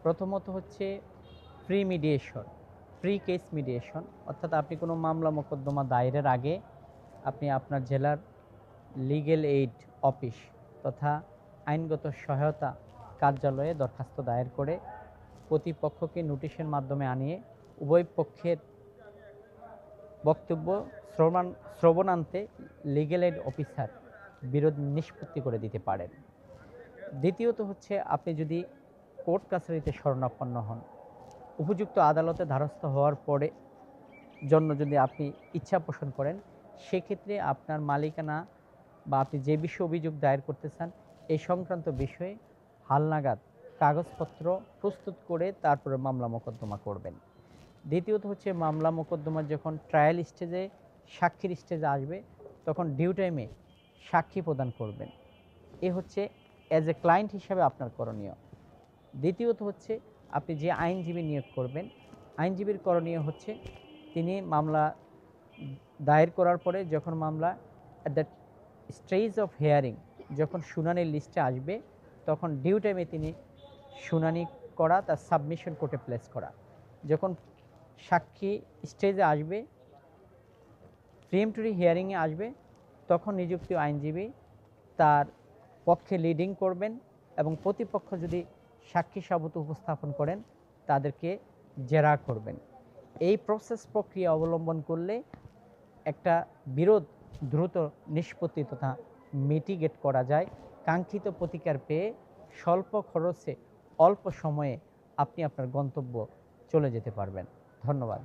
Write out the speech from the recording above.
প্রথমত হচ্ছে pre mediation, pre case mediation, অর্থাৎ আপনি কোনো মামলা মোকদ্দমা দায়েরের আগে আপনি আপনার জেলার লিগ্যাল এইড অফিস তথা আইনগত সহায়তা কার্যালয়ে দরখাস্ত দায়ের করে প্রতিপক্ষকে নোটিশের মাধ্যমে আনিয়ে উভয় পক্ষের বক্তব্য শ্রবণান্তে লিগ্যাল এইড অফিসার বিরোধ নিষ্পত্তি করে দিতে পারেন। দ্বিতীয়ত হচ্ছে আপনি যদি কোর্ট কাছারিতে শরণাপন্ন হন, উপযুক্ত আদালতে দ্বারস্থ হওয়ার পরে জন্য যদি আপনি ইচ্ছা পোষণ করেন, সেক্ষেত্রে আপনার মালিকানা বা আপনি যে বিষয়ে অভিযোগ দায়ের করতে চান এই সংক্রান্ত বিষয়ে হালনাগাদ কাগজপত্র প্রস্তুত করে তারপরে মামলা মোকদ্দমা করবেন। দ্বিতীয়ত হচ্ছে মামলা মোকদ্দমা যখন ট্রায়াল স্টেজে সাক্ষীর স্টেজে আসবে তখন ডিউ টাইমে সাক্ষী প্রদান করবেন। এ হচ্ছে অ্যাজ এ ক্লায়েন্ট হিসাবে আপনার করণীয়। দ্বিতীয়ত হচ্ছে আপনি যে আইনজীবী নিয়োগ করবেন, আইনজীবীর করণীয় হচ্ছে তিনি মামলা দায়ের করার পরে যখন মামলা at the stage of hearing, যখন শুনানির লিস্টে আসবে তখন ডিউ টাইমে তিনি শুনানি করা, তার সাবমিশন কোর্টে প্লেস করা। যখন সাক্ষী স্টেজে আসবে, প্রিএম্পটরি হিয়ারিংয়ে আসবে, তখন নিযুক্ত আইনজীবী তার পক্ষে লিডিং করবেন এবং প্রতিপক্ষ যদি সাক্ষী সাবুত উপস্থাপন করেন তাদেরকে জেরা করবেন। এই প্রক্রিয়া অবলম্বন করলে একটা বিরোধ দ্রুত নিষ্পত্তি তথা মিটিগেট করা যায়। কাঙ্ক্ষিত প্রতিকার পেয়ে স্বল্প খরচে অল্প সময়ে আপনি আপনার গন্তব্য চলে যেতে পারবেন। ধন্যবাদ।